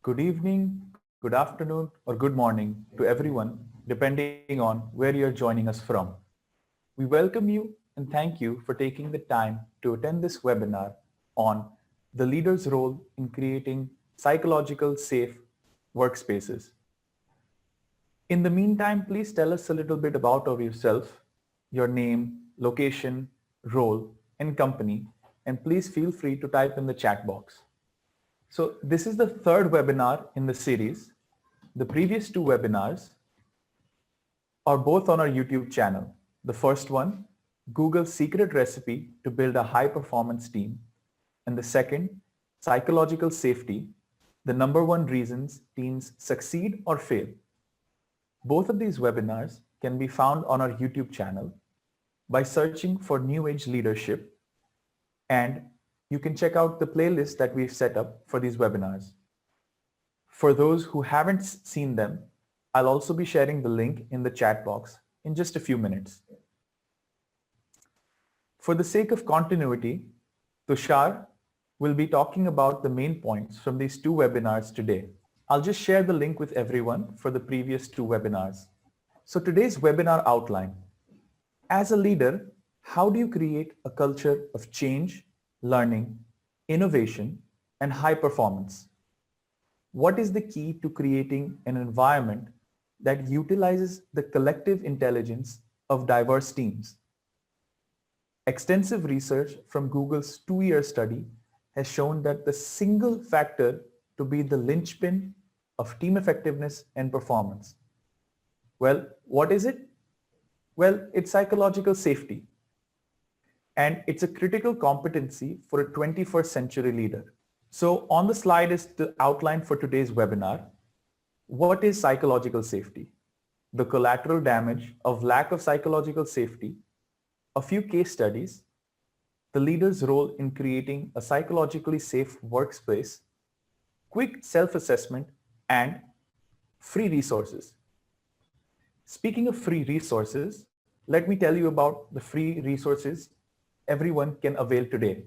Good evening, good afternoon, or good morning to everyone, depending on where you're joining us from. We welcome you and thank you for taking the time to attend this webinar on the leader's role in creating psychological safe workspaces. In the meantime, please tell us a little bit about of yourself, your name, location, role, and company, and please feel free to type in the chat box. So this is the third webinar in the series. The previous two webinars are both on our YouTube channel. The first one, Google's secret recipe to build a high performance team. And the second, psychological safety, the number one reasons teams succeed or fail. Both of these webinars can be found on our YouTube channel by searching for New Age Leadership, and you can check out the playlist that we've set up for these webinars. For those who haven't seen them, I'll also be sharing the link in the chat box in just a few minutes. For the sake of continuity, Tushar will be talking about the main points from these two webinars today. I'll just share the link with everyone for the previous two webinars. So today's webinar outline. As a leader, how do you create a culture of change, learning, innovation, and high performance? What is the key to creating an environment that utilizes the collective intelligence of diverse teams? Extensive research from Google's 2-year study has shown that the single factor to be the linchpin of team effectiveness and performance. Well, what is it? Well, it's psychological safety. And it's a critical competency for a 21st century leader. So on the slide is the outline for today's webinar. What is psychological safety? The collateral damage of lack of psychological safety, a few case studies, the leader's role in creating a psychologically safe workspace, quick self-assessment, and free resources. Speaking of free resources, let me tell you about the free resources everyone can avail today.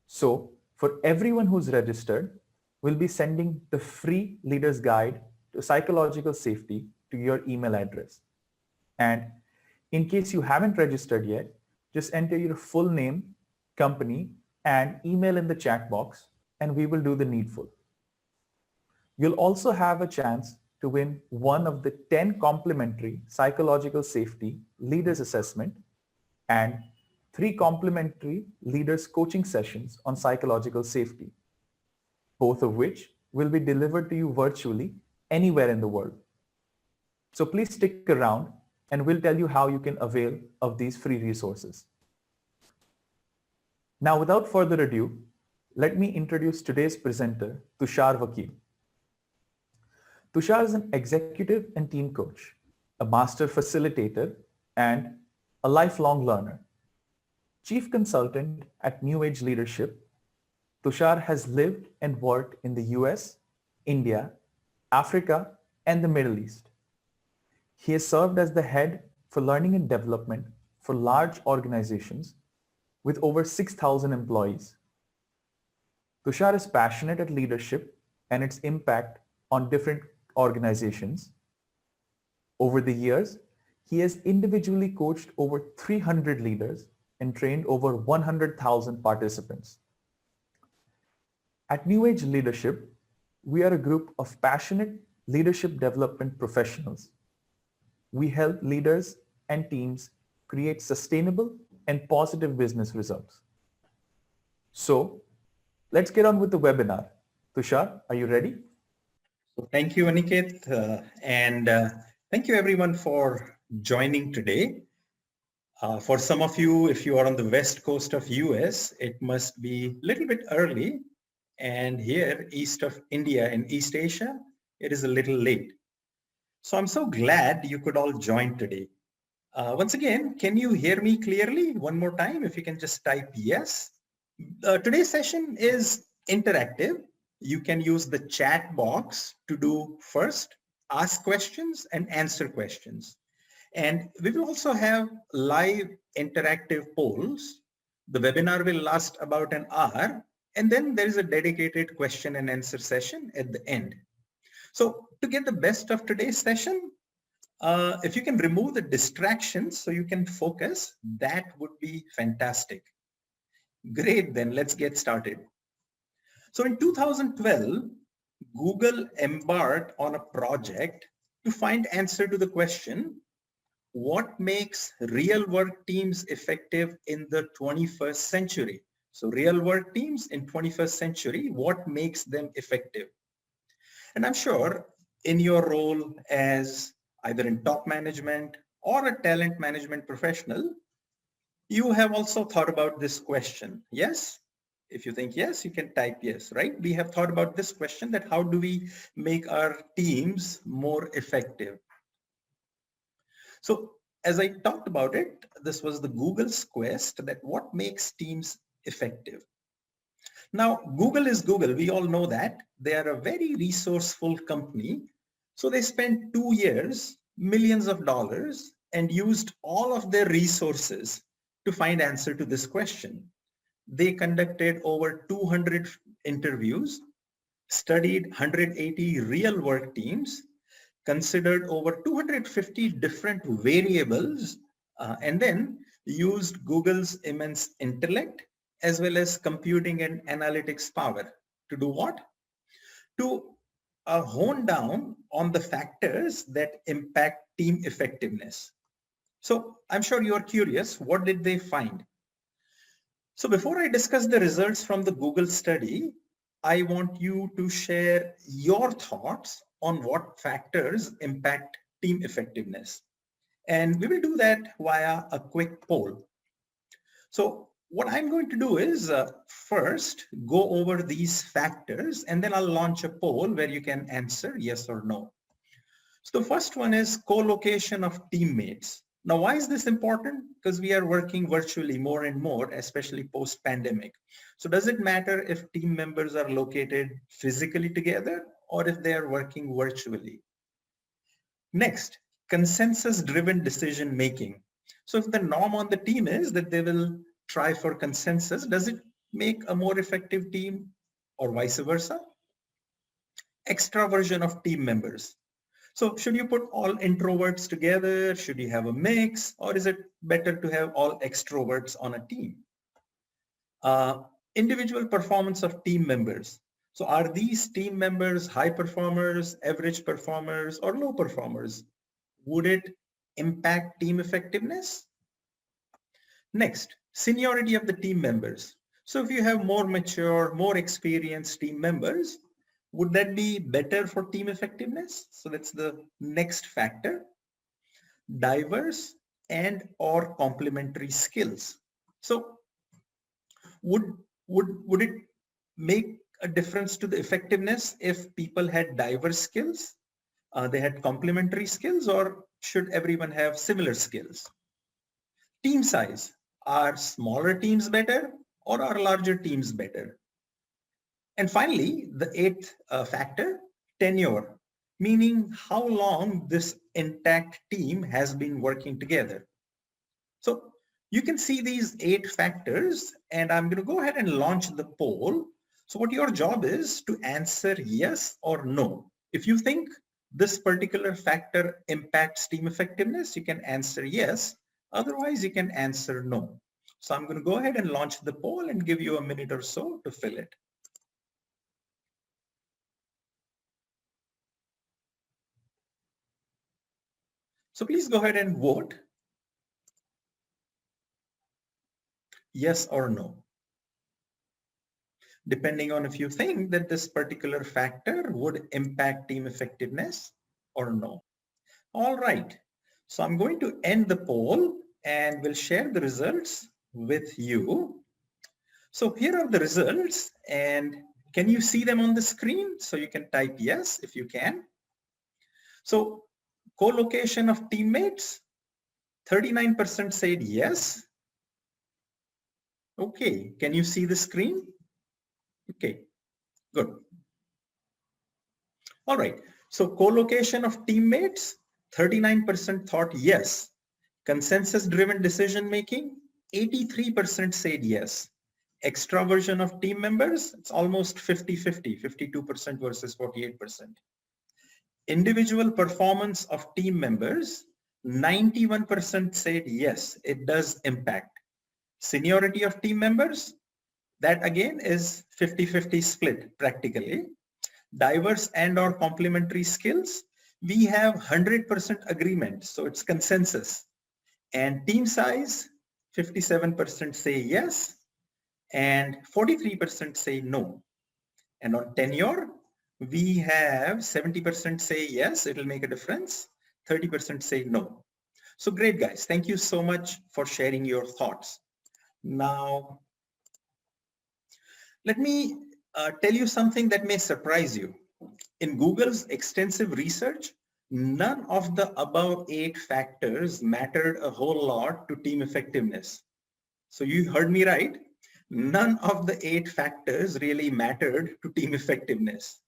So for everyone who's registered, we'll be sending the free Leader's Guide to Psychological Safety to your email address. And in case you haven't registered yet, just enter your full name, company, and email in the chat box, and we will do the needful. You'll also have a chance to win one of the 10 complimentary psychological safety leaders assessment and 3 complimentary leaders coaching sessions on psychological safety, both of which will be delivered to you virtually anywhere in the world. So please stick around and we'll tell you how you can avail of these free resources. Now, without further ado, let me introduce today's presenter, Tushar Vakil. Tushar is an executive and team coach, a master facilitator, and a lifelong learner. Chief consultant at New Age Leadership, Tushar has lived and worked in the US, India, Africa, and the Middle East. He has served as the head for learning and development for large organizations with over 6,000 employees. Tushar is passionate at leadership and its impact on different organizations. Over the years, he has individually coached over 300 leaders and trained over 100,000 participants. At New Age Leadership, we are a group of passionate leadership development professionals. We help leaders and teams create sustainable and positive business results. So let's get on with the webinar. Tushar, are you ready? So thank you, Aniket, and thank you everyone for joining today. For some of you, if you are on the west coast of US, it must be a little bit early, and here east of India in East Asia, it is a little late. So I'm so glad you could all join today. Once again, can you hear me clearly? One more time, if you can just type yes. Today's session is interactive. You can use the chat box to do first, ask questions and answer questions. And we will also have live interactive polls. The webinar will last about an hour And then there is a dedicated question and answer session at the end. So to get the best of today's session, if you can remove the distractions so you can focus, that would be fantastic. Great, then let's get started. So in 2012, Google embarked on a project to find answer to the question, what makes real work teams effective in the 21st century? So real work teams in 21st century, what makes them effective? And I'm sure in your role as either in top management or a talent management professional, you have also thought about this question. Yes? If you think yes, you can type yes, right? We have thought about this question, that how do we make our teams more effective? So as I talked about it, this was the Google's quest, that what makes teams effective. Now, Google is Google. We all know that. They are a very resourceful company. So they spent 2 years, millions of dollars, and used all of their resources to find answer to this question. They conducted over 200 interviews, studied 180 real work teams, considered over 250 different variables, and then used Google's immense intellect as well as computing and analytics power to do what? To hone down on the factors that impact team effectiveness. So I'm sure you are curious, what did they find? So before I discuss the results from the Google study, I want you to share your thoughts on what factors impact team effectiveness. And we will do that via a quick poll. So what I'm going to do is first go over these factors, and then I'll launch a poll where you can answer yes or no. So the first one is co-location of teammates. Now, why is this important? Because we are working virtually more and more, especially post-pandemic. So does it matter if team members are located physically together or if they are working virtually? Next, consensus-driven decision making. So if the norm on the team is that they will try for consensus, does it make a more effective team or vice versa? Extraversion of team members. So should you put all introverts together? Should you have a mix? Or is it better to have all extroverts on a team? Individual performance of team members. So are these team members high performers, average performers, or low performers? Would it impact team effectiveness? Next, seniority of the team members. So if you have more mature, more experienced team members, would that be better for team effectiveness? So that's the next factor. Diverse and or complementary skills. So would it make a difference to the effectiveness if people had diverse skills? They had complementary skills, or should everyone have similar skills? Team size. Are smaller teams better or are larger teams better? And finally, the eighth factor, tenure, meaning how long this intact team has been working together. So you can see these 8 factors, and I'm going to go ahead and launch the poll. So what your job is to answer yes or no. If you think this particular factor impacts team effectiveness, you can answer yes. Otherwise, you can answer no. So I'm going to go ahead and launch the poll and give you a minute or so to fill it. So please go ahead and vote. Yes or no. Depending on if you think that this particular factor would impact team effectiveness or no. All right. So I'm going to end the poll and we'll share the results with you. So here are the results, and can you see them on the screen? So you can type yes if you can. So co-location of teammates, 39% said yes. Okay, can you see the screen? Okay, good. All right, so co-location of teammates, 39% thought yes. Consensus-driven decision-making, 83% said yes. Extraversion of team members, it's almost 50-50, 52% versus 48%. Individual performance of team members, 91% said yes, it does impact. Seniority of team members, that again is 50-50 split practically. Diverse and or complementary skills, we have 100% agreement, so it's consensus. And team size, 57% say yes and 43% say no. And on tenure, we have 70% say yes, it'll make a difference. 30% say no. So great, guys. Thank you so much for sharing your thoughts. Now, let me tell you something that may surprise you. In Google's extensive research, none of the above 8 factors mattered a whole lot to team effectiveness. So you heard me right. None of the 8 factors really mattered to team effectiveness.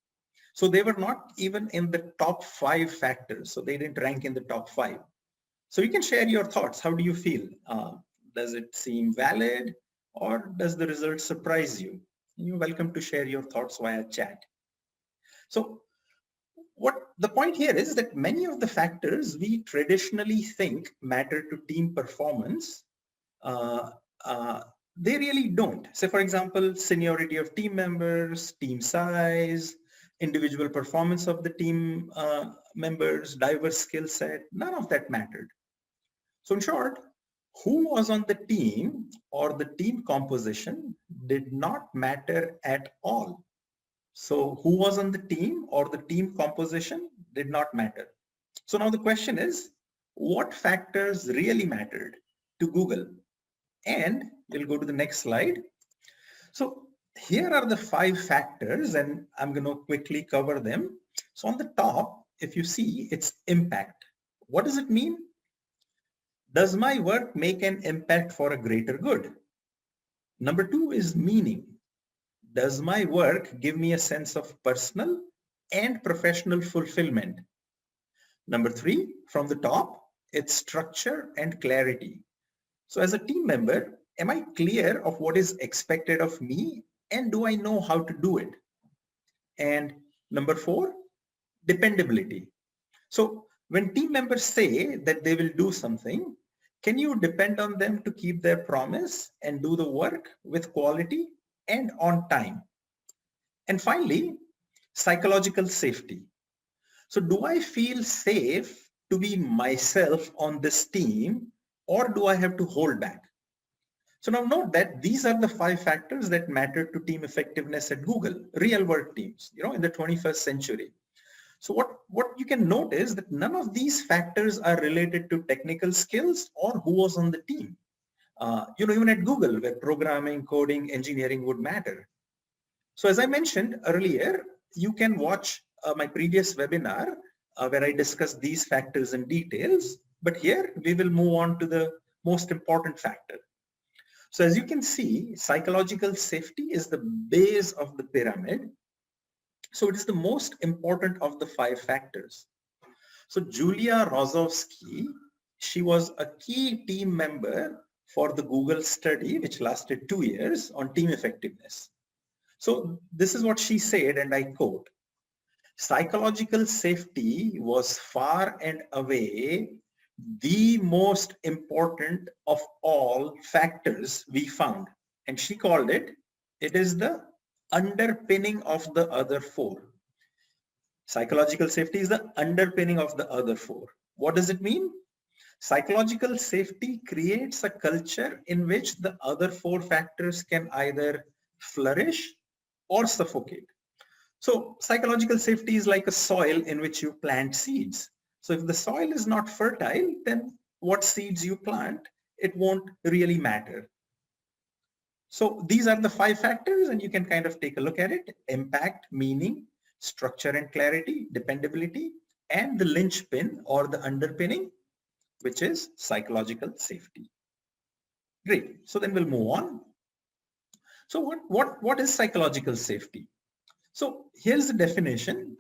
So they were not even in the top 5 factors. So they didn't rank in the top 5. So you can share your thoughts. How do you feel? Does it seem valid or does the result surprise you? You're welcome to share your thoughts via chat. So what the point here is that many of the factors we traditionally think matter to team performance, they really don't. Say, for example, seniority of team members, team size, individual performance of the team members, diverse skill set, none of that mattered. So in short, who was on the team or the team composition did not matter at all. So who was on the team or the team composition did not matter. So now the question is, what factors really mattered to Google? And we'll go to the next slide. So here are the 5 factors and I'm going to quickly cover them. So on the top, if you see, it's impact. What does it mean? Does my work make an impact for a greater good? Number 2 is meaning. Does my work give me a sense of personal and professional fulfillment? Number 3, from the top, it's structure and clarity. So as a team member, am I clear of what is expected of me and do I know how to do it? And number 4, dependability. So when team members say that they will do something, can you depend on them to keep their promise and do the work with quality and on time? And finally, psychological safety. So do I feel safe to be myself on this team or do I have to hold back? So now note that these are the 5 factors that matter to team effectiveness at Google, real world teams, in the 21st century. So what you can note is that none of these factors are related to technical skills or who was on the team. Even at Google, where programming, coding, engineering would matter. So as I mentioned earlier, you can watch my previous webinar where I discussed these factors in details. But here we will move on to the most important factor. So as you can see, psychological safety is the base of the pyramid. So it is the most important of the 5 factors. So Julia Rozovsky, she was a key team member for the Google study, which lasted 2 years on team effectiveness. So this is what she said, and I quote, psychological safety was far and away the most important of all factors we found. And she called it is the underpinning of the other 4. Psychological safety is the underpinning of the other 4. What does it mean? Psychological safety creates a culture in which the other 4 factors can either flourish or suffocate. So psychological safety is like a soil in which you plant seeds. So if the soil is not fertile, then what seeds you plant, it won't really matter. So these are the 5 factors and you can kind of take a look at it: impact, meaning, structure and clarity, dependability, and the linchpin or the underpinning, which is psychological safety. Great. So then we'll move on. So what is psychological safety? So here's the definition: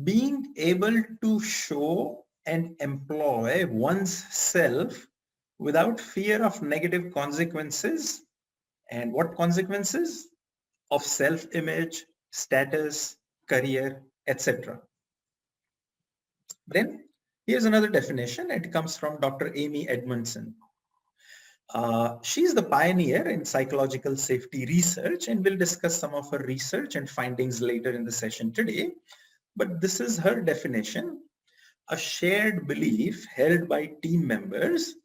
being able to show and employ one's self without fear of negative consequences And what consequences? Of self-image, status, career, etc. Then here's another definition. It comes from Dr. Amy Edmondson. She's the pioneer in psychological safety research, and we'll discuss some of her research and findings later in the session today. But this is her definition: a shared belief held by team members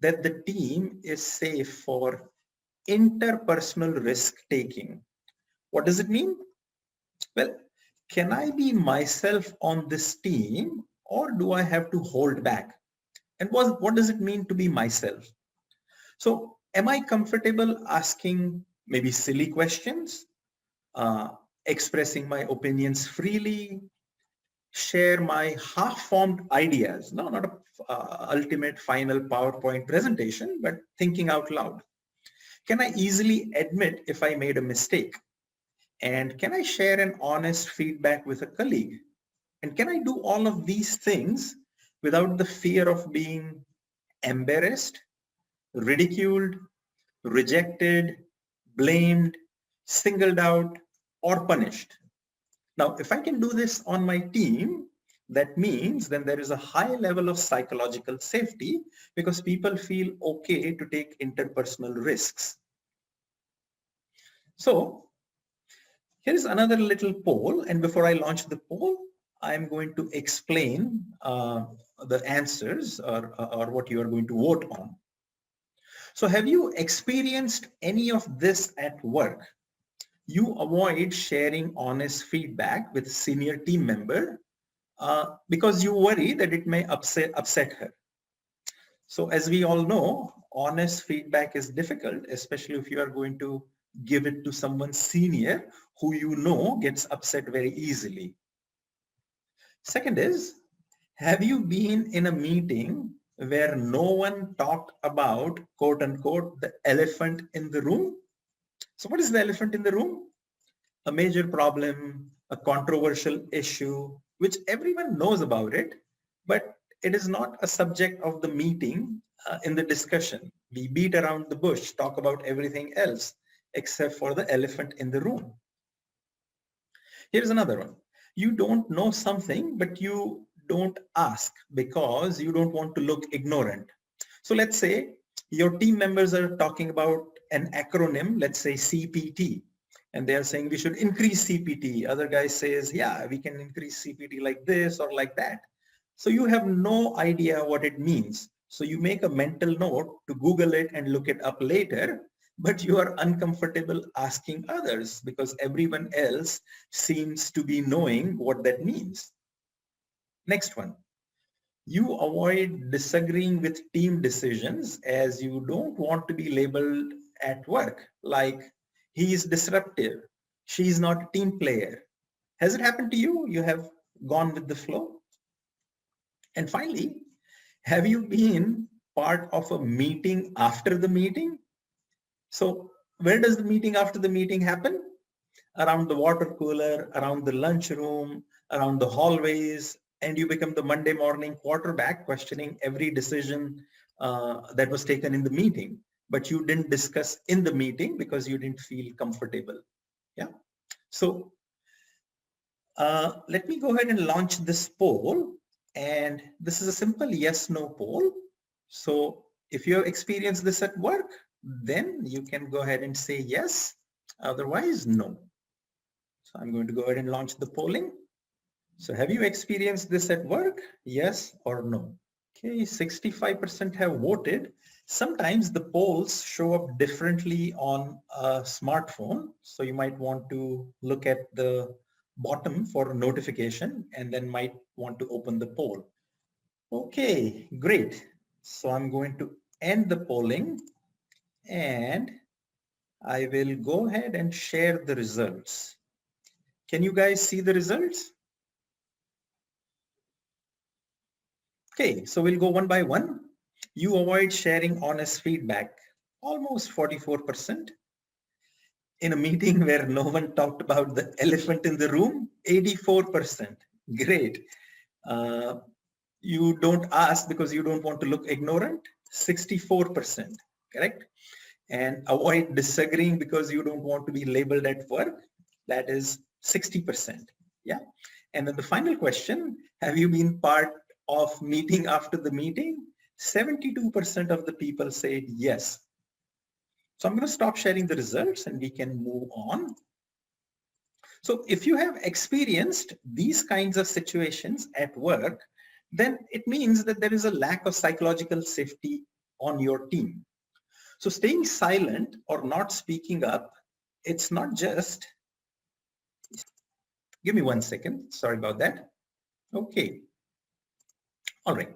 that the team is safe for interpersonal risk-taking. What does it mean? Well, can I be myself on this team, or do I have to hold back? And what does it mean to be myself? So am I comfortable asking maybe silly questions, expressing my opinions freely, share my half-formed ideas, no, not a ultimate final PowerPoint presentation, but thinking out loud? Can I easily admit if I made a mistake? And can I share an honest feedback with a colleague? And can I do all of these things without the fear of being embarrassed, ridiculed, rejected, blamed, singled out, or punished? Now, if I can do this on my team, that means then there is a high level of psychological safety because people feel okay to take interpersonal risks. So here's another little poll, and before I launch the poll, I'm going to explain the answers or what you are going to vote on. So have you experienced any of this at work? You avoid sharing honest feedback with a senior team member because you worry that it may upset her. So as we all know, honest feedback is difficult, especially if you are going to give it to someone senior who you know gets upset very easily. Second is, have you been in a meeting where no one talked about, quote unquote, the elephant in the room? So what is the elephant in the room? A major problem, a controversial issue, which everyone knows about it, but it is not a subject of the meeting in the discussion. We beat around the bush, talk about everything else except for the elephant in the room. Here's another one. You don't know something, but you don't ask because you don't want to look ignorant. So let's say your team members are talking about an acronym, let's say CPT, and they are saying we should increase CPT. Other guy says, yeah, we can increase CPT like this or like that. So you have no idea what it means. So you make a mental note to Google it and look it up later, but you are uncomfortable asking others because everyone else seems to be knowing what that means. Next one. You avoid disagreeing with team decisions as you don't want to be labeled at work like he is disruptive, she is not a team player. Has it happened to you? You have gone with the flow? And finally, have you been part of a meeting after the meeting? So where does the meeting after the meeting happen? Around the water cooler, around the lunchroom, around the hallways, and you become the Monday morning quarterback questioning every decision that was taken in the meeting, but you didn't discuss in the meeting because you didn't feel comfortable. Yeah. So let me go ahead and launch this poll, and this is a simple yes/no poll. So if you have experienced this at work, then you can go ahead and say yes, otherwise no. So I'm going to go ahead and launch the polling. So have you experienced this at work? Yes or no? Okay, 65% have voted. Sometimes the polls show up differently on a smartphone. So you might want to look at the bottom for notification and then might want to open the poll. Okay, great. So I'm going to end the polling and I will go ahead and share the results. Can you guys see the results? Okay, so we'll go one by one. You avoid sharing honest feedback, almost 44%. In a meeting where no one talked about the elephant in the room, 84%. Great. You don't ask because you don't want to look ignorant, 64%, correct? and avoid disagreeing because you don't want to be labeled at work. That is 60%. Yeah. And then the final question, have you been part of meeting after the meeting? 72% of the people said yes. So I'm going to stop sharing the results and we can move on. So if you have experienced these kinds of situations at work, then it means that there is a lack of psychological safety on your team. So staying silent or not speaking up, it's not just, give me 1 second, sorry about that. Okay, all right.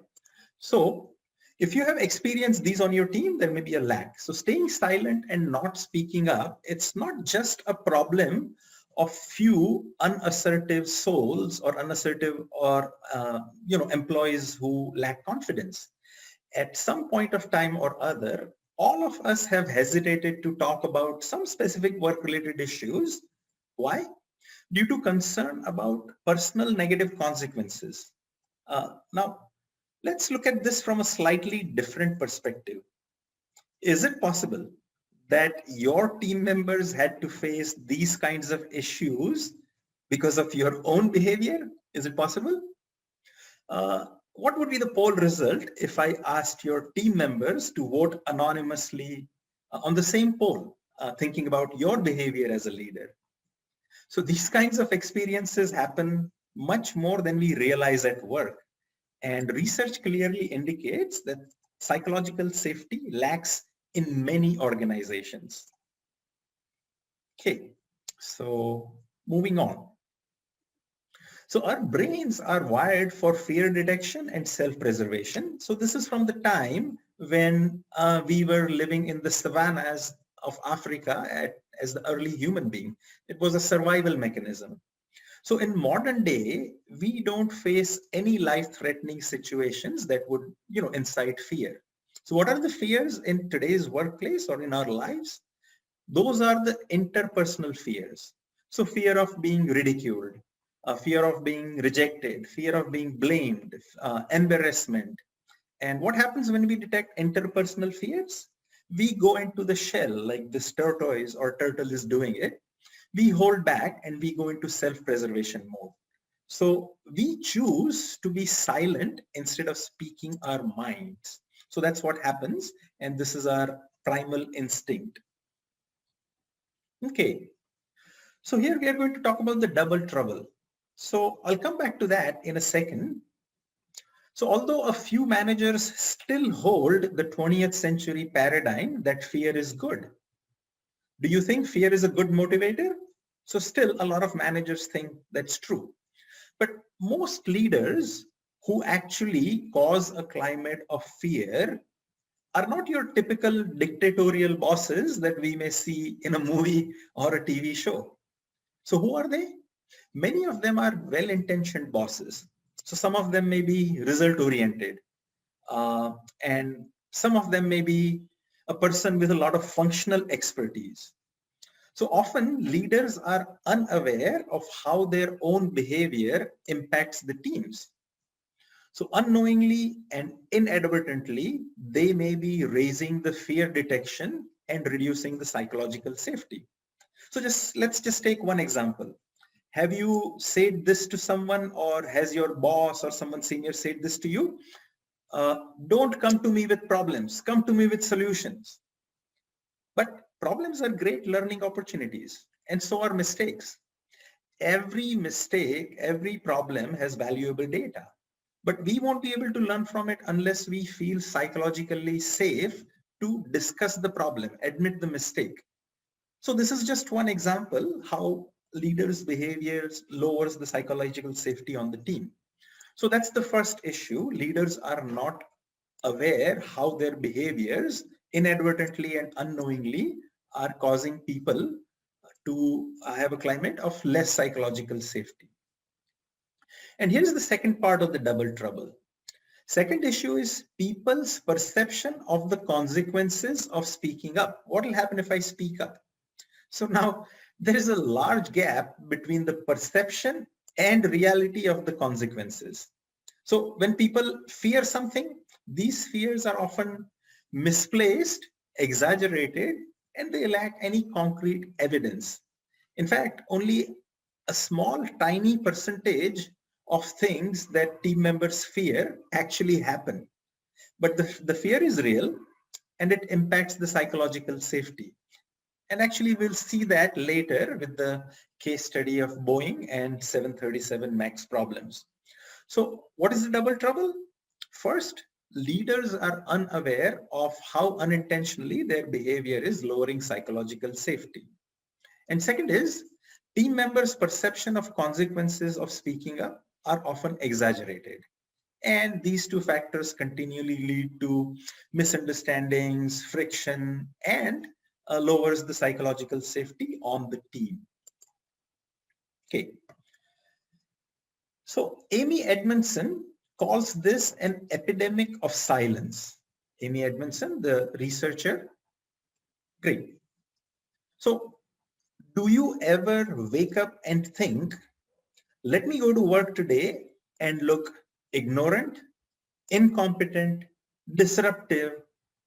So if you have experienced these on your team, there may be a lack. So staying silent and not speaking up, it's not just a problem of few unassertive souls or unassertive or employees who lack confidence. At some point of time or other, all of us have hesitated to talk about some specific work-related issues. Why? Due to concern about personal negative consequences. Now, let's look at this from a slightly different perspective. Is it possible that your team members had to face these kinds of issues because of your own behavior? Is it possible? What would be the poll result if I asked your team members to vote anonymously on the same poll, thinking about your behavior as a leader? So these kinds of experiences happen much more than we realize at work. And research clearly indicates that psychological safety lacks in many organizations. Okay, so moving on. So our brains are wired for fear detection and self-preservation. So this is from the time when we were living in the savannas of Africa as the early human being. It was a survival mechanism. So in modern day, we don't face any life-threatening situations that would, incite fear. So what are the fears in today's workplace or in our lives? Those are the interpersonal fears. So fear of being ridiculed, fear of being rejected, fear of being blamed, embarrassment. And what happens when we detect interpersonal fears? We go into the shell like this tortoise or turtle is doing it. We hold back and we go into self-preservation mode. So we choose to be silent instead of speaking our minds. So that's what happens. And this is our primal instinct. Okay. So here we are going to talk about the double trouble. So I'll come back to that in a second. So although a few managers still hold the 20th century paradigm that fear is good, do you think fear is a good motivator? So still a lot of managers think that's true. But most leaders who actually cause a climate of fear are not your typical dictatorial bosses that we may see in a movie or a TV show. So who are they? Many of them are well-intentioned bosses. So some of them may be result-oriented, and some of them may be a person with a lot of functional expertise. So often leaders are unaware of how their own behavior impacts the teams. So unknowingly and inadvertently, they may be raising the fear detection and reducing the psychological safety. So let's just take one example. Have you said this to someone, or has your boss or someone senior said this to you? Don't come to me with problems, come to me with solutions. But problems are great learning opportunities, and so are mistakes. Every mistake, every problem has valuable data, but we won't be able to learn from it unless we feel psychologically safe to discuss the problem, admit the mistake. So this is just one example how leaders' behaviors lowers the psychological safety on the team. So that's the first issue. Leaders are not aware how their behaviors inadvertently and unknowingly are causing people to have a climate of less psychological safety. And here's the second part of the double trouble. Second issue is people's perception of the consequences of speaking up. What will happen if I speak up? So now there is a large gap between the perception and reality of the consequences. So when people fear something, these fears are often misplaced exaggerated, and they lack any concrete evidence. In fact, only a small, tiny percentage of things that team members fear actually happen. But the fear is real and it impacts the psychological safety. And actually, we'll see that later with the case study of Boeing and 737 MAX problems. So what is the double trouble? First, leaders are unaware of how unintentionally their behavior is lowering psychological safety. And second is, team members' perception of consequences of speaking up are often exaggerated. And these two factors continually lead to misunderstandings, friction, and lowers the psychological safety on the team. Okay. So Amy Edmondson calls this an epidemic of silence. Amy Edmondson, the researcher. Great. So do you ever wake up and think, let me go to work today and look ignorant, incompetent, disruptive,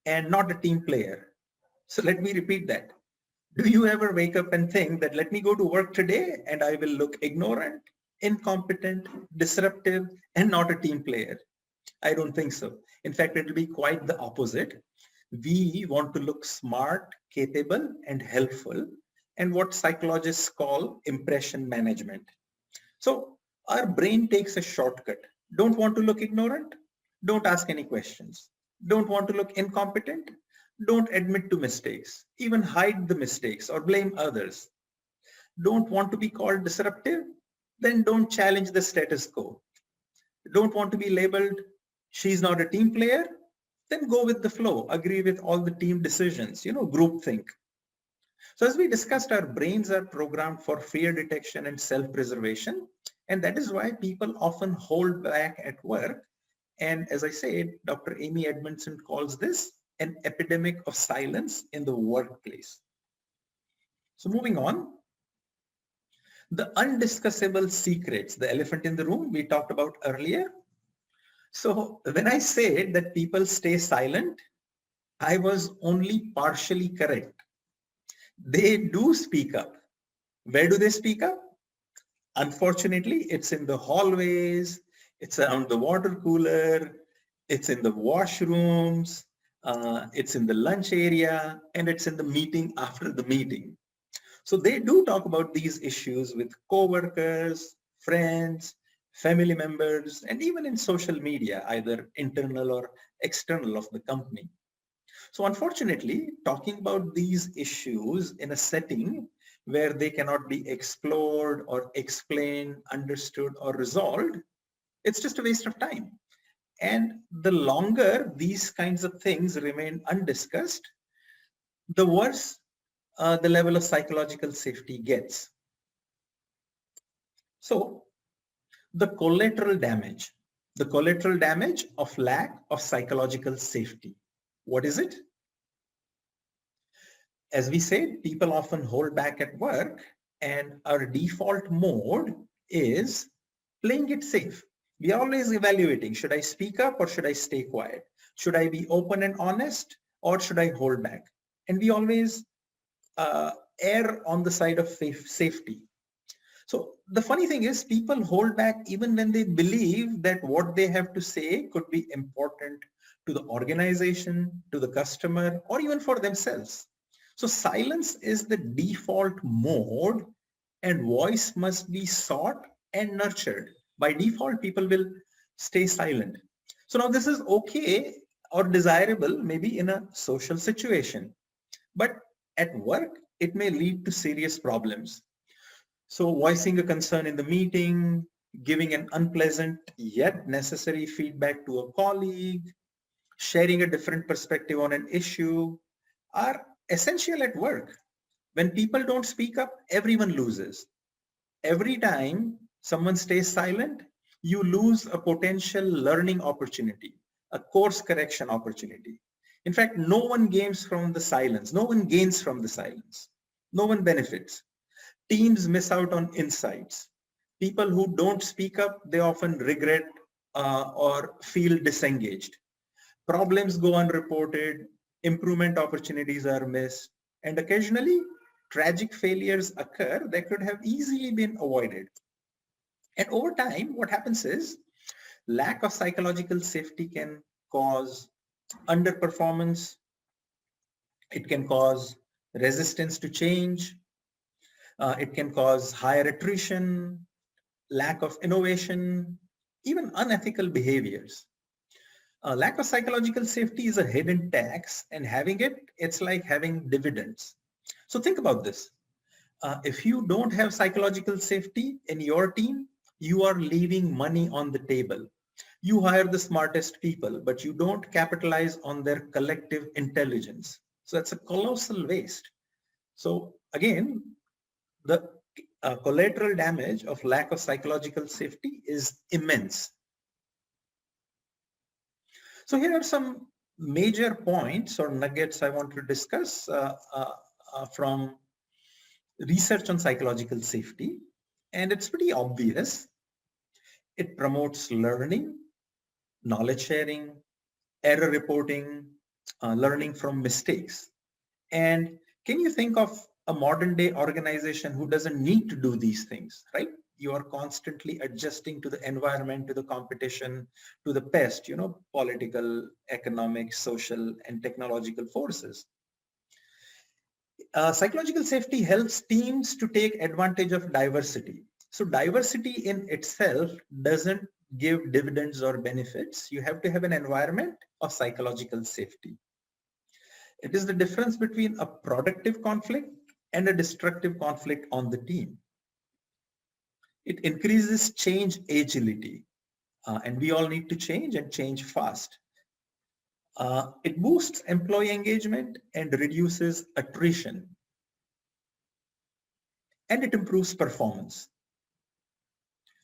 and not a team player? So let me repeat that. Do you ever wake up and think that let me go to work today and I will look ignorant, incompetent, disruptive, and not a team player? I don't think so. In fact, it will be quite the opposite. We want to look smart, capable, and helpful, and what psychologists call impression management. So our brain takes a shortcut. Don't want to look ignorant? Don't ask any questions. Don't want to look incompetent? Don't admit to mistakes. Even hide the mistakes or blame others. Don't want to be called disruptive? Then don't challenge the status quo. Don't want to be labeled, she's not a team player? Then go with the flow. Agree with all the team decisions, groupthink. So as we discussed, our brains are programmed for fear detection and self-preservation. And that is why people often hold back at work. And as I said, Dr. Amy Edmondson calls this an epidemic of silence in the workplace. So moving on, the undiscussable secrets, the elephant in the room we talked about earlier. So when I said that people stay silent, I was only partially correct. They do speak up. Where do they speak up? Unfortunately, it's in the hallways, it's around the water cooler, it's in the washrooms, it's in the lunch area, and it's in the meeting after the meeting. So they do talk about these issues with coworkers, friends, family members, and even in social media, either internal or external of the company. So unfortunately, talking about these issues in a setting where they cannot be explored or explained, understood, or resolved, it's just a waste of time. And the longer these kinds of things remain undiscussed, the worse the level of psychological safety gets. So the collateral damage of lack of psychological safety. What is it? As we said, people often hold back at work, and our default mode is playing it safe. We are always evaluating, should I speak up or should I stay quiet? Should I be open and honest or should I hold back? And we always err on the side of safety. So the funny thing is, people hold back even when they believe that what they have to say could be important to the organization, to the customer, or even for themselves. So silence is the default mode, and voice must be sought and nurtured. By default, people will stay silent. So now this is okay or desirable maybe in a social situation, but at work, it may lead to serious problems. So voicing a concern in the meeting, giving an unpleasant yet necessary feedback to a colleague, sharing a different perspective on an issue are essential at work. When people don't speak up, everyone loses. Every time someone stays silent, you lose a potential learning opportunity, a course correction opportunity. In fact, no one gains from the silence. No one gains from the silence. No one benefits. Teams miss out on insights. People who don't speak up, they often regret or feel disengaged. Problems go unreported. improvement opportunities are missed, and occasionally tragic failures occur that could have easily been avoided. And over time, what happens is lack of psychological safety can cause underperformance. It can cause resistance to change. It can cause higher attrition, lack of innovation, even unethical behaviors. Lack of psychological safety is a hidden tax, and having it, it's like having dividends. So think about this. If you don't have psychological safety in your team, you are leaving money on the table. You hire the smartest people, but you don't capitalize on their collective intelligence. So that's a colossal waste. So again, the collateral damage of lack of psychological safety is immense. So here are some major points or nuggets I want to discuss from research on psychological safety. And it's pretty obvious. It promotes learning, knowledge sharing, error reporting, learning from mistakes. And can you think of a modern day organization who doesn't need to do these things, right? You are constantly adjusting to the environment, to the competition, to the pest, political, economic, social, and technological forces. Psychological safety helps teams to take advantage of diversity. So diversity in itself doesn't give dividends or benefits. You have to have an environment of psychological safety. It is the difference between a productive conflict and a destructive conflict on the team. It increases change agility, and we all need to change and change fast. It boosts employee engagement and reduces attrition. And it improves performance.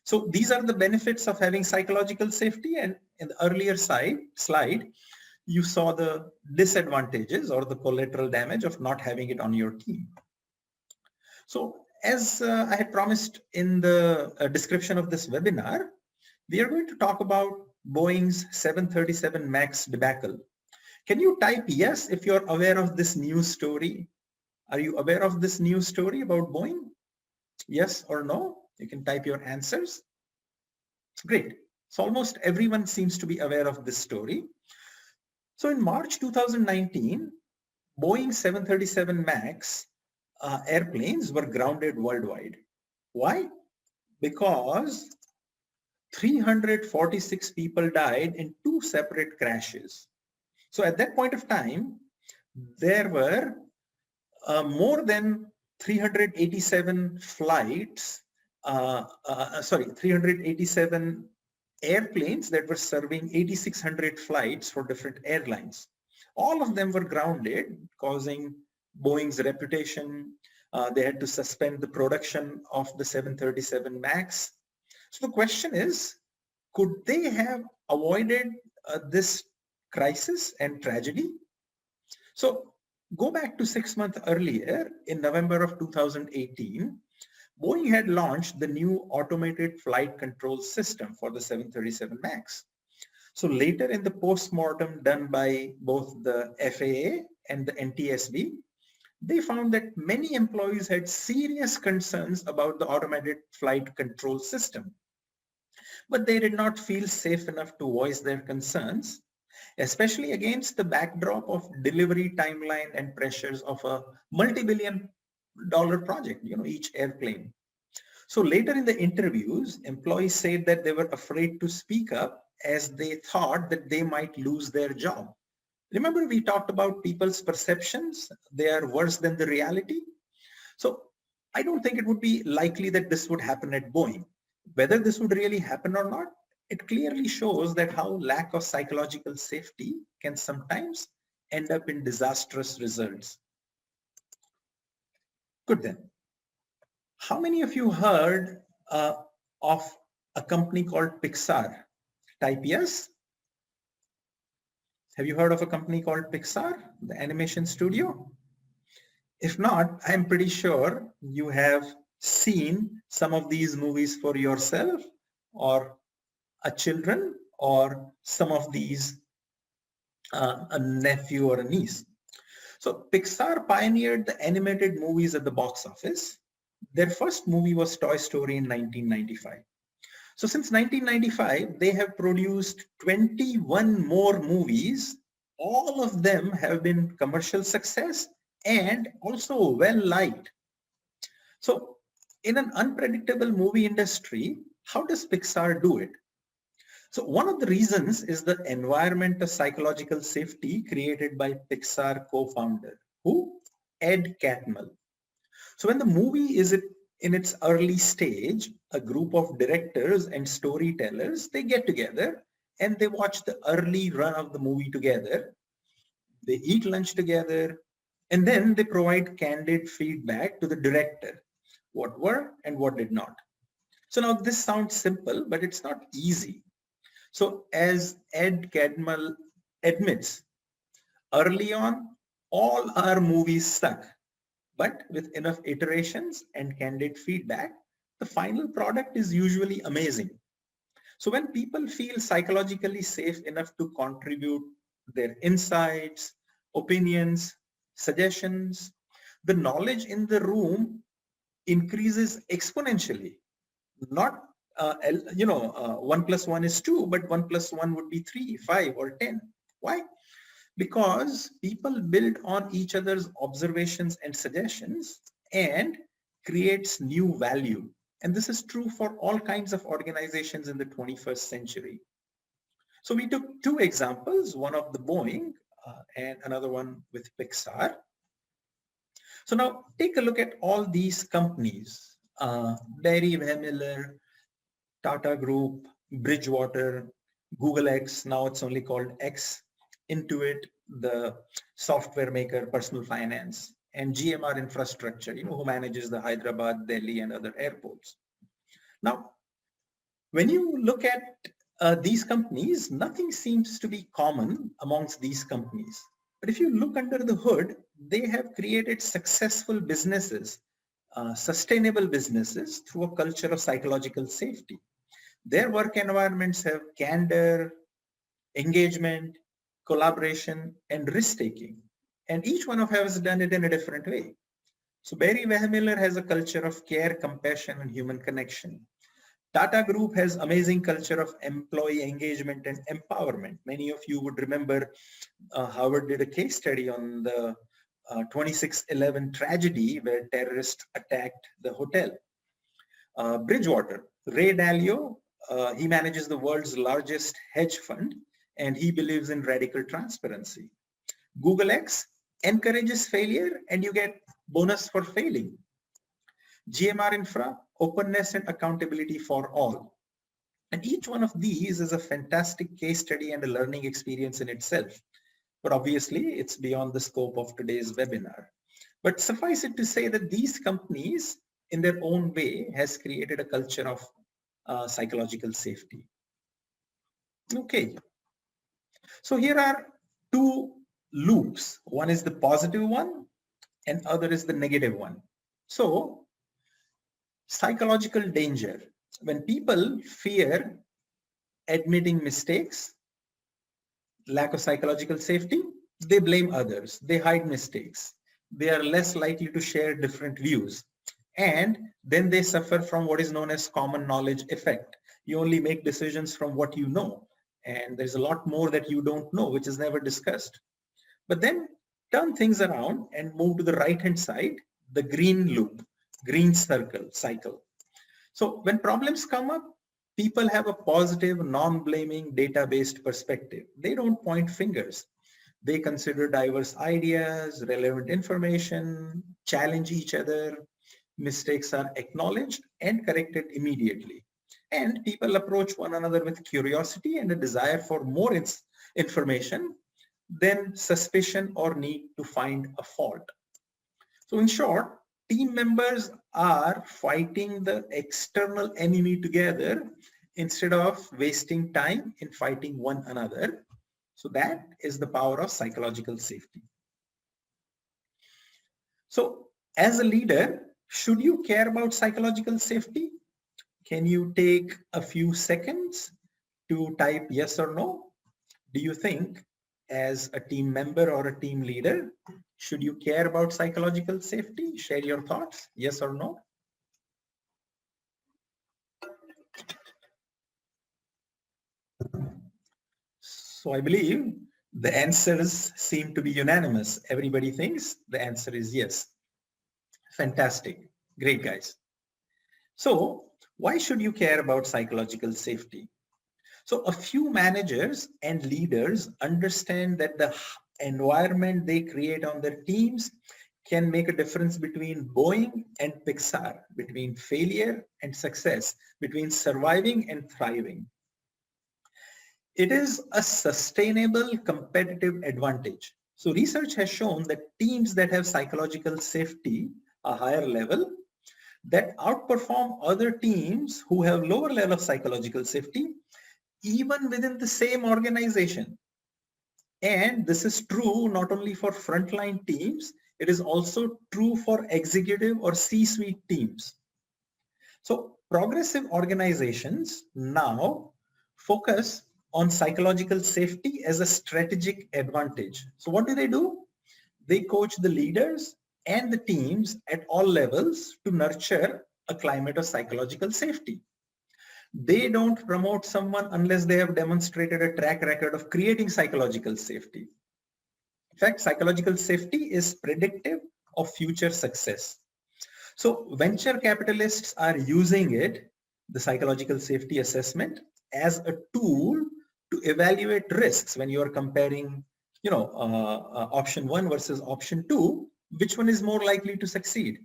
So these are the benefits of having psychological safety, and in the earlier slide, you saw the disadvantages or the collateral damage of not having it on your team. So as I had promised in the description of this webinar, we are going to talk about Boeing's 737 MAX debacle. Can you type yes if you're aware of this news story? Are you aware of this news story about Boeing? Yes or no? You can type your answers. Great. So almost everyone seems to be aware of this story. So in March 2019, Boeing 737 MAX airplanes were grounded worldwide. Why? Because 346 people died in 2 separate crashes. So at that point of time, there were more than 387 flights, 387 airplanes that were serving 8,600 flights for different airlines. All of them were grounded, causing Boeing's reputation. They had to suspend the production of the 737 MAX. So the question is, could they have avoided this crisis and tragedy? So go back to 6 months earlier, in November of 2018, Boeing had launched the new automated flight control system for the 737 MAX. So later in the post-mortem done by both the FAA and the NTSB, they found that many employees had serious concerns about the automated flight control system. But they did not feel safe enough to voice their concerns, especially against the backdrop of delivery timeline and pressures of a multi-billion-dollar project, each airplane. So later in the interviews, employees said that they were afraid to speak up as they thought that they might lose their job. Remember, we talked about people's perceptions. They are worse than the reality. So I don't think it would be likely that this would happen at Boeing. Whether this would really happen or not, it clearly shows that how lack of psychological safety can sometimes end up in disastrous results. Good then. How many of you heard of a company called Pixar? Type yes. Have you heard of a company called Pixar, the animation studio? If not, I'm pretty sure you have seen some of these movies for yourself or a children or some of these a nephew or a niece. So Pixar pioneered the animated movies at the box office. Their first movie was Toy Story in 1995. So since 1995, they have produced 21 more movies. All of them have been commercial success and also well liked. So in an unpredictable movie industry, how does Pixar do it? So one of the reasons is the environment of psychological safety created by Pixar co-founder, who? Ed Catmull. So when the movie is in its early stage, a group of directors and storytellers, they get together and they watch the early run of the movie together. They eat lunch together, and then they provide candid feedback to the director, what worked and what did not. So now this sounds simple, but it's not easy. So as Ed Catmull admits, early on, all our movies suck, but with enough iterations and candid feedback, the final product is usually amazing. So when people feel psychologically safe enough to contribute their insights, opinions, suggestions, the knowledge in the room increases exponentially. Not, 1 plus 1 is 2, but 1 plus 1 would be 3, 5, or 10. Why? Because people build on each other's observations and suggestions and creates new value. And this is true for all kinds of organizations in the 21st century. So we took two examples, one of the Boeing and another one with Pixar. So now take a look at all these companies, Barry Wehmiller, Tata Group, Bridgewater, Google X, now it's only called X, Intuit, the software maker, personal finance, and GMR Infrastructure, who manages the Hyderabad, Delhi, and other airports. Now, when you look at these companies, nothing seems to be common amongst these companies. But if you look under the hood, they have created successful businesses, sustainable businesses through a culture of psychological safety. Their work environments have candor, engagement, collaboration, and risk-taking. And each one of us has done it in a different way. So Barry Wehmiller has a culture of care, compassion, and human connection. Tata Group has amazing culture of employee engagement and empowerment. Many of you would remember Howard did a case study on the 26/11 tragedy where terrorists attacked the hotel. Bridgewater, Ray Dalio, he manages the world's largest hedge fund and he believes in radical transparency. Google X encourages failure and you get bonus for failing. GMR Infra, openness and accountability for all. And each one of these is a fantastic case study and a learning experience in itself. But obviously, it's beyond the scope of today's webinar. But suffice it to say that these companies, in their own way, has created a culture of psychological safety. Okay. So here are two loops. One is the positive one and other is the negative one. So psychological danger. When people fear admitting mistakes, lack of psychological safety, they blame others. They hide mistakes. They are less likely to share different views. And then they suffer from what is known as common knowledge effect. You only make decisions from what you know. And there's a lot more that you don't know, which is never discussed. But then turn things around and move to the right-hand side, the green loop, green cycle. So when problems come up, people have a positive, non-blaming, data-based perspective. They don't point fingers. They consider diverse ideas, relevant information, challenge each other. Mistakes are acknowledged and corrected immediately. And people approach one another with curiosity and a desire for more information than suspicion or need to find a fault. So in short, team members are fighting the external enemy together instead of wasting time in fighting one another. So that is the power of psychological safety. So as a leader, should you care about psychological safety? Can you take a few seconds to type yes or no? Do you think as a team member or a team leader? Should you care about psychological safety? Share your thoughts, yes or no? So I believe the answers seem to be unanimous. Everybody thinks the answer is yes. Fantastic. Great, guys. So why should you care about psychological safety? So a few managers and leaders understand that the environment they create on their teams can make a difference between Boeing and Pixar, between failure and success, between surviving and thriving. It is a sustainable competitive advantage. So research has shown that teams that have psychological safety, a higher level, that outperform other teams who have lower level of psychological safety, even within the same organization. And this is true not only for frontline teams, it is also true for executive or C-suite teams. So progressive organizations now focus on psychological safety as a strategic advantage. So what do? They coach the leaders and the teams at all levels to nurture a climate of psychological safety. They don't promote someone unless they have demonstrated a track record of creating psychological safety. In fact, psychological safety is predictive of future success. So venture capitalists are using it, the psychological safety assessment, as a tool to evaluate risks when you are comparing, option one versus option two, which one is more likely to succeed?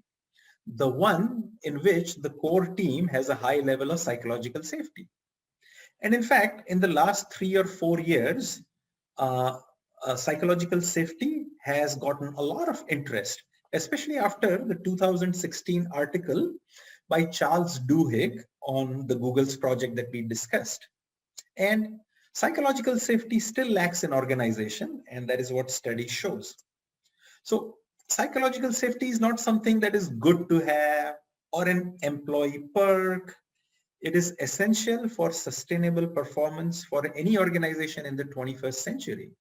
The one in which the core team has a high level of psychological safety. And in fact, in the last 3 or 4 years, psychological safety has gotten a lot of interest, especially after the 2016 article by Charles Duhigg on the Google's project that we discussed. And psychological safety still lacks in organization, and that is what study shows. So psychological safety is not something that is good to have or an employee perk. It is essential for sustainable performance for any organization in the 21st century.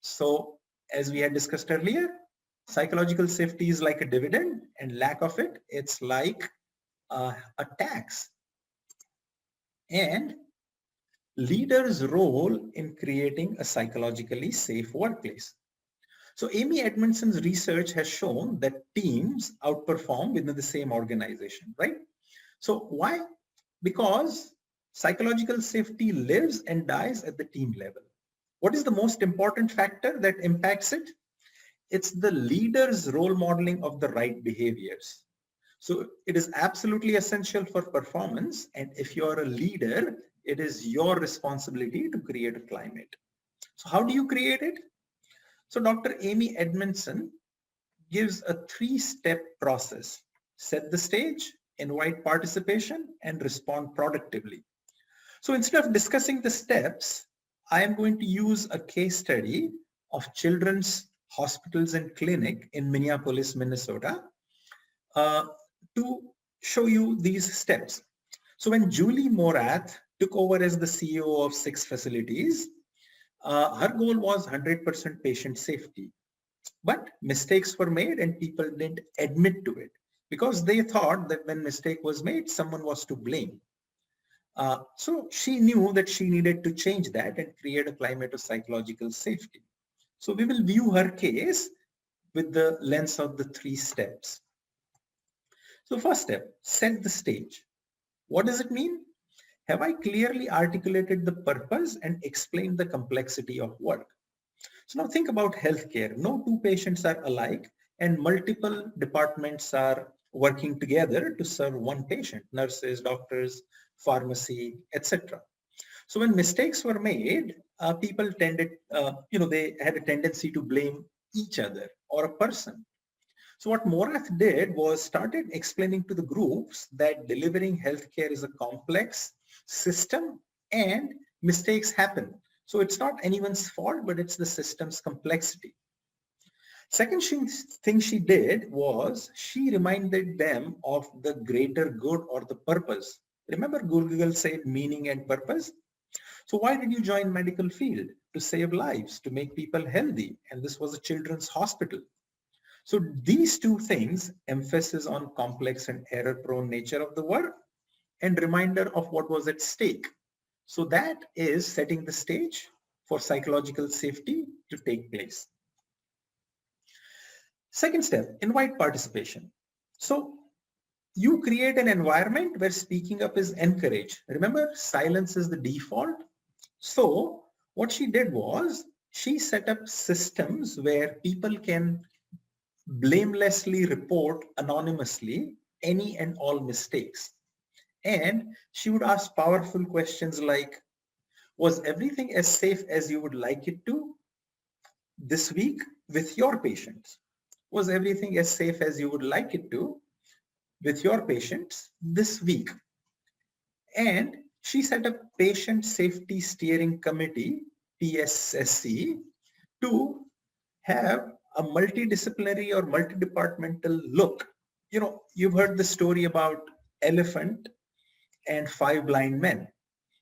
So as we had discussed earlier, psychological safety is like a dividend, and lack of it, it's like a tax. And leaders' role in creating a psychologically safe workplace. So Amy Edmondson's research has shown that teams outperform within the same organization, right? So why? Because psychological safety lives and dies at the team level. What is the most important factor that impacts it? It's the leader's role modeling of the right behaviors. So it is absolutely essential for performance. And if you're a leader, it is your responsibility to create a climate. So how do you create it? So Dr. Amy Edmondson gives a 3-step process: set the stage, invite participation, and respond productively. So instead of discussing the steps, I am going to use a case study of Children's Hospitals and Clinic in Minneapolis, Minnesota, to show you these steps. So when Julie Morath took over as the CEO of 6 facilities, her goal was 100% patient safety. But mistakes were made and people didn't admit to it because they thought that when mistake was made, someone was to blame. So she knew that she needed to change that and create a climate of psychological safety. So we will view her case with the lens of the 3 steps. So first step, set the stage. What does it mean? Have I clearly articulated the purpose and explained the complexity of work? So now think about healthcare. No 2 patients are alike and multiple departments are working together to serve one patient: nurses, doctors, pharmacy, etc. So when mistakes were made, people tended, they had a tendency to blame each other or a person. So what Morath did was started explaining to the groups that delivering healthcare is a complex system and mistakes happen. So it's not anyone's fault, but it's the system's complexity. Second thing she did was she reminded them of the greater good or the purpose. Remember, Google said meaning and purpose. So why did you join medical field? To save lives, to make people healthy. And this was a children's hospital. So these two things, emphasis on complex and error-prone nature of the work and reminder of what was at stake. So that is setting the stage for psychological safety to take place. Second step, invite participation. So you create an environment where speaking up is encouraged. Remember, silence is the default. So what she did was she set up systems where people can blamelessly report anonymously any and all mistakes. And she would ask powerful questions like, was everything as safe as you would like it to this week with your patients? Was everything as safe as you would like it to with your patients this week? And she set up Patient Safety Steering Committee, PSSC, to have a multidisciplinary or multidepartmental look. You know, you've heard the story about elephant and 5 blind men.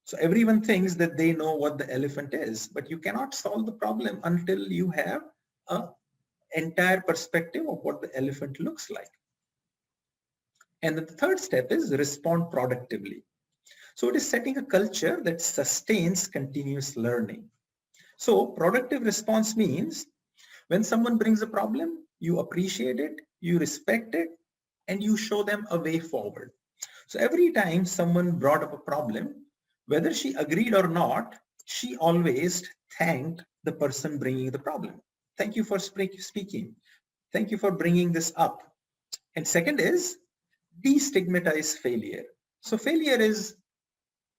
So everyone thinks that they know what the elephant is, but you cannot solve the problem until you have an entire perspective of what the elephant looks like. And then the third step is respond productively. So it is setting a culture that sustains continuous learning. So productive response means when someone brings a problem, you appreciate it, you respect it, and you show them a way forward. So every time someone brought up a problem, whether she agreed or not, she always thanked the person bringing the problem. Thank you for speaking. Thank you for bringing this up. And second is destigmatize failure. So failure is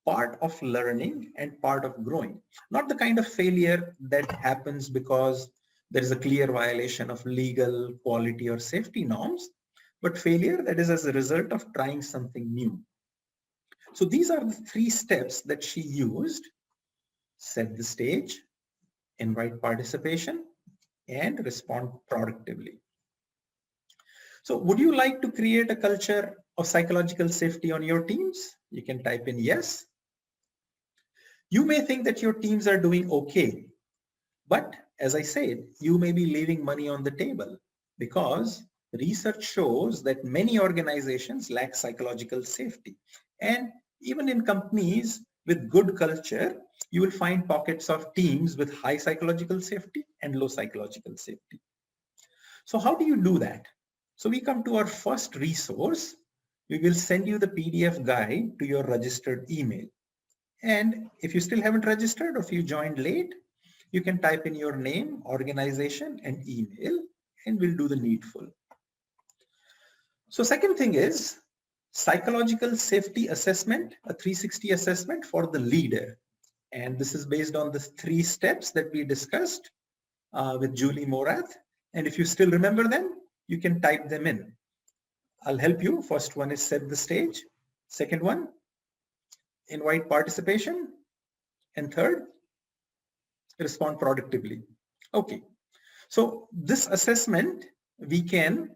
part of learning and part of growing, not the kind of failure that happens because there is a clear violation of legal, quality, or safety norms, but failure that is as a result of trying something new. So these are the 3 steps that she used: set the stage, invite participation, and respond productively. So would you like to create a culture of psychological safety on your teams? You can type in yes. You may think that your teams are doing okay, but as I said, you may be leaving money on the table because research shows that many organizations lack psychological safety. And even in companies with good culture, you will find pockets of teams with high psychological safety and low psychological safety. So how do you do that? So we come to our first resource. We will send you the PDF guide to your registered email. And if you still haven't registered or if you joined late, you can type in your name, organization, and email, and we'll do the needful. So second thing is psychological safety assessment, a 360 assessment for the leader. And this is based on the 3 steps that we discussed with Julie Morath. And if you still remember them, you can type them in. I'll help you. First one is set the stage. Second one, invite participation. And third, respond productively. Okay. So this assessment, we can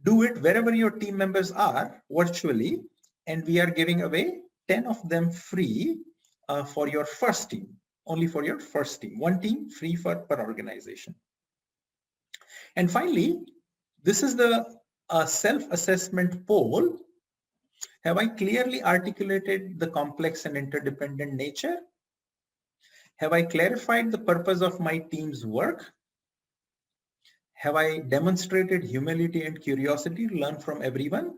do it wherever your team members are virtually, and we are giving away 10 of them free for your first team, only for your first team. 1 team free per organization. And finally, this is the self-assessment poll. Have I clearly articulated the complex and interdependent nature? Have I clarified the purpose of my team's work? Have I demonstrated humility and curiosity to learn from everyone?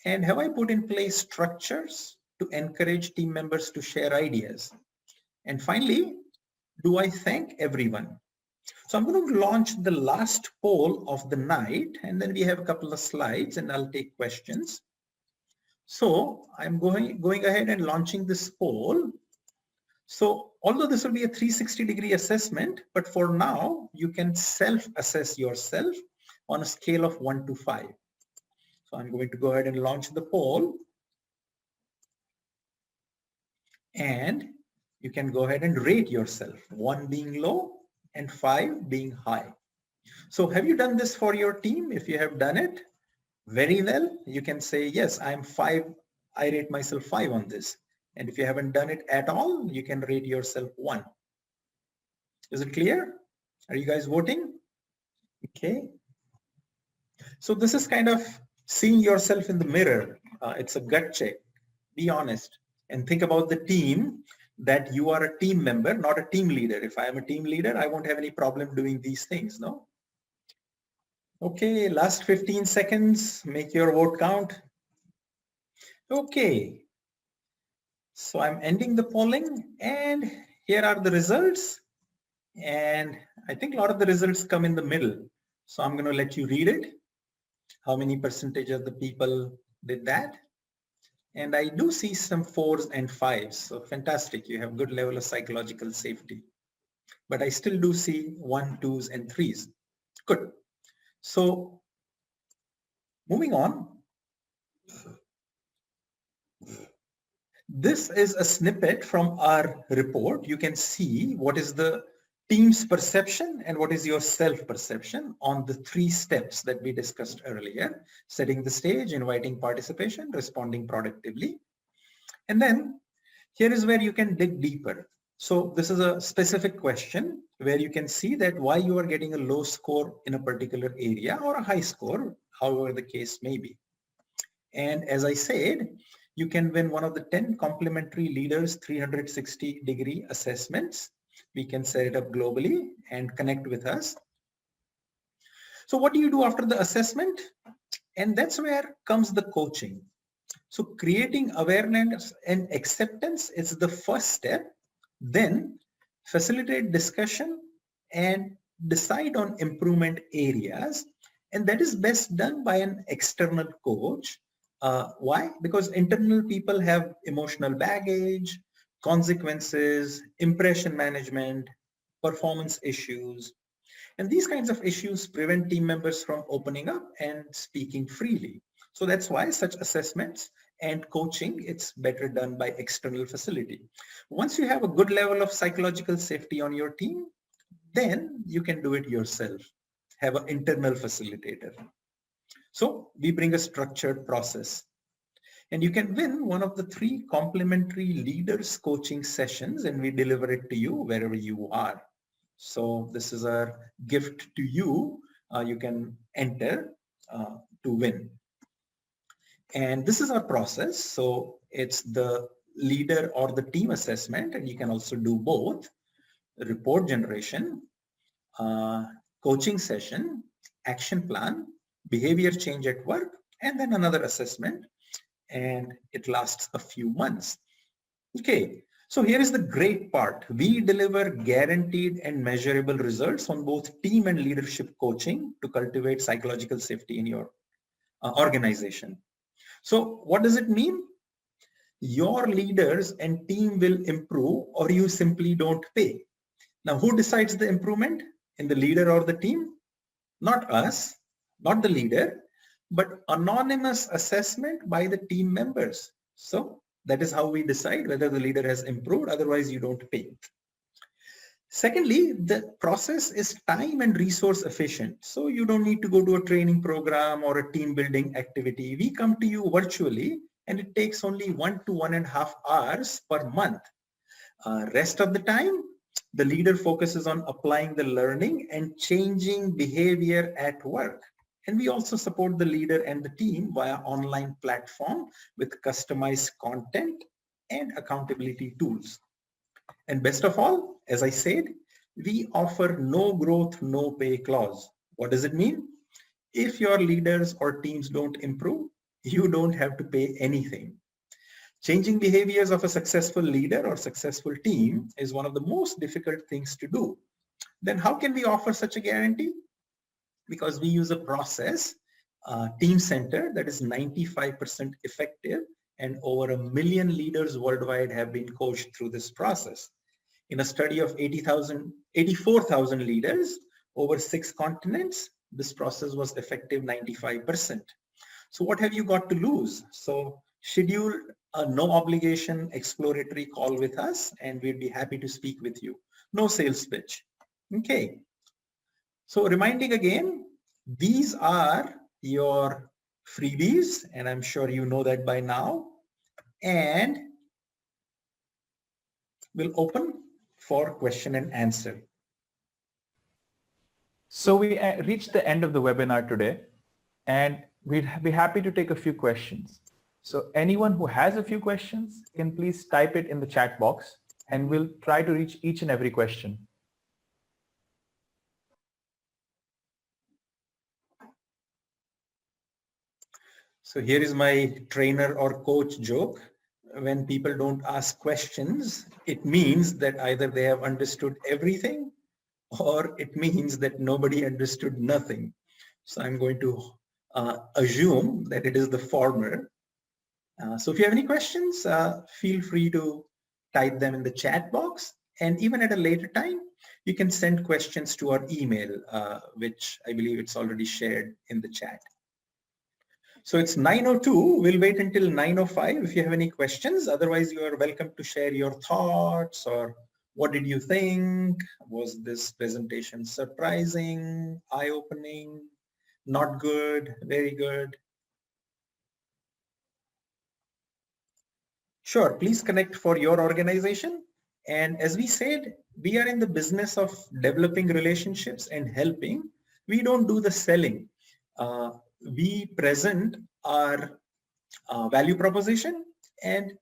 And have I put in place structures to encourage team members to share ideas? And finally, do I thank everyone? So I'm going to launch the last poll of the night, and then we have a couple of slides and I'll take questions. So I'm going ahead and launching this poll. So although this will be a 360-degree assessment, but for now, you can self-assess yourself on a scale of 1 to 5. So I'm going to go ahead and launch the poll. And you can go ahead and rate yourself, 1 being low and 5 being high. So have you done this for your team? If you have done it very well, you can say, yes, I'm 5. I rate myself 5 on this. And if you haven't done it at all, you can rate yourself 1. Is it clear? Are you guys voting? Okay. So this is kind of seeing yourself in the mirror. It's a gut check. Be honest and think about the team, that you are a team member, not a team leader. If I am a team leader, I won't have any problem doing these things, no? Okay, last 15 seconds, make your vote count. Okay, so I'm ending the polling and here are the results. And I think a lot of the results come in the middle. So I'm going to let you read it. How many percentage of the people did that? And I do see some 4s and 5s. So fantastic. You have good level of psychological safety. But I still do see 1, 2s and 3s. Good. So moving on. This is a snippet from our report. You can see what is the team's perception and what is your self-perception on the 3 steps that we discussed earlier: setting the stage, inviting participation, responding productively. And then here is where you can dig deeper. So this is a specific question where you can see that why you are getting a low score in a particular area or a high score, however the case may be. And as I said, you can win one of the 10 complimentary leaders 360-degree assessments. We can set it up globally and connect with us. So what do you do after the assessment? And that's where comes the coaching. So creating awareness and acceptance is the first step. Then facilitate discussion and decide on improvement areas. And that is best done by an external coach. Why? Because internal people have emotional baggage, consequences, impression management, performance issues. And these kinds of issues prevent team members from opening up and speaking freely. So that's why such assessments and coaching, it's better done by external facility. Once you have a good level of psychological safety on your team, then you can do it yourself. Have an internal facilitator. So we bring a structured process. And you can win one of the 3 complimentary leaders coaching sessions and we deliver it to you wherever you are. So this is our gift to you. You can enter to win. And this is our process. So it's the leader or the team assessment, and you can also do both: report generation, coaching session, action plan, behavior change at work, and then another assessment. And it lasts a few months. Okay, so here is the great part. We deliver guaranteed and measurable results on both team and leadership coaching to cultivate psychological safety in your organization. So what does it mean? Your leaders and team will improve, or you simply don't pay. Now, who decides the improvement? In the leader or the team? Not us, not the leader, but anonymous assessment by the team members. So that is how we decide whether the leader has improved. Otherwise, you don't pay. Secondly, the process is time and resource efficient. So you don't need to go to a training program or a team building activity. We come to you virtually and it takes only 1 to 1.5 hours per month. Rest of the time, the leader focuses on applying the learning and changing behavior at work. And we also support the leader and the team via online platform with customized content and accountability tools. And best of all, as I said, we offer no growth, no pay clause. What does it mean? If your leaders or teams don't improve, you don't have to pay anything. Changing behaviors of a successful leader or successful team is one of the most difficult things to do. Then how can we offer such a guarantee? Because we use a process, team center, that is 95% effective, and over 1 million leaders worldwide have been coached through this process. In a study of 84,000 leaders over 6 continents, this process was effective 95%. So what have you got to lose? So schedule a no obligation exploratory call with us and we'd be happy to speak with you. No sales pitch. Okay. So reminding again, these are your freebies and I'm sure you know that by now. And we'll open for question and answer. So we reached the end of the webinar today, and we'd be happy to take a few questions. So anyone who has a few questions can please type it in the chat box, and we'll try to reach each and every question. So here is my trainer or coach joke. When people don't ask questions, it means that either they have understood everything or it means that nobody understood nothing. So I'm going to assume that it is the former. So if you have any questions, feel free to type them in the chat box. And even at a later time, you can send questions to our email, which I believe it's already shared in the chat. So it's 9:02. We'll wait until 9:05 if you have any questions. Otherwise, you are welcome to share your thoughts or what did you think? Was this presentation surprising, eye-opening, not good, very good? Sure, please connect for your organization. And as we said, we are in the business of developing relationships and helping. We don't do the selling. We present our value proposition, and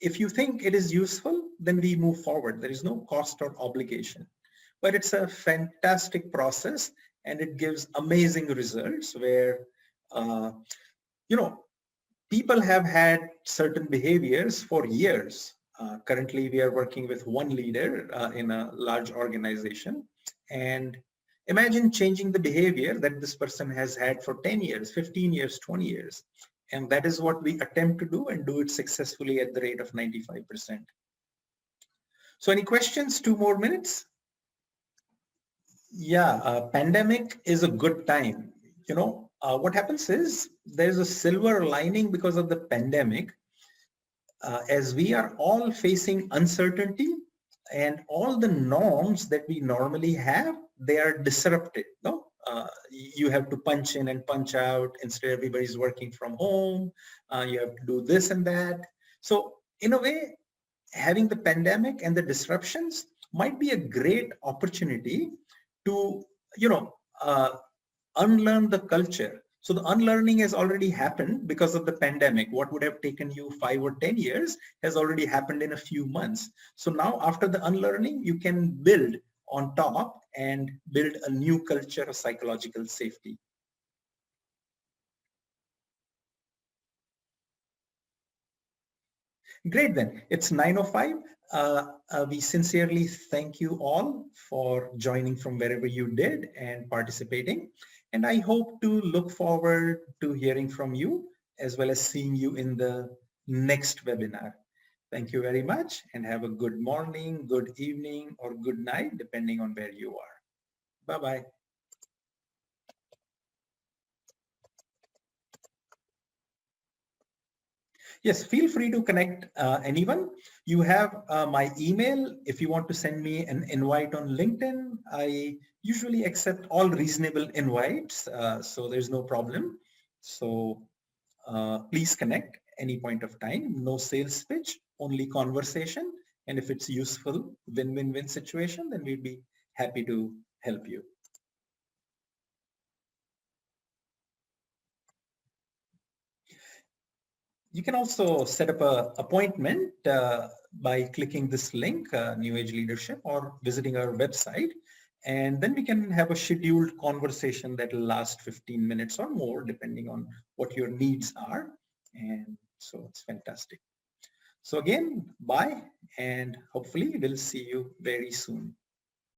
if you think it is useful, then we move forward. There is no cost or obligation, but it's a fantastic process and it gives amazing results where people have had certain behaviors for years. Currently we are working with one leader in a large organization, and imagine changing the behavior that this person has had for 10 years, 15 years, 20 years. And that is what we attempt to do and do it successfully at the rate of 95%. So any questions? 2 more minutes. Yeah, pandemic is a good time. What happens is there's a silver lining because of the pandemic. As we are all facing uncertainty and all the norms that we normally have, they are disrupted. No? You have to punch in and punch out. Instead, everybody's working from home. You have to do this and that. So in a way, having the pandemic and the disruptions might be a great opportunity to, unlearn the culture. So the unlearning has already happened because of the pandemic. What would have taken you 5 or 10 years has already happened in a few months. So now after the unlearning, you can build on top and build a new culture of psychological safety. Great then. It's 9:05. We sincerely thank you all for joining from wherever you did and participating. And I hope to look forward to hearing from you as well as seeing you in the next webinar. Thank you very much and have a good morning, good evening, or good night, depending on where you are. Bye-bye. Yes, feel free to connect anyone. You have my email. If you want to send me an invite on LinkedIn, I usually accept all reasonable invites, so there's no problem. So please connect any point of time. No sales pitch, only conversation. And if it's useful, win-win-win situation, then we'd be happy to help you. You can also set up an appointment by clicking this link, New Age Leadership, or visiting our website. And then we can have a scheduled conversation that will last 15 minutes or more, depending on what your needs are. And so it's fantastic. So again, bye, and hopefully we'll see you very soon.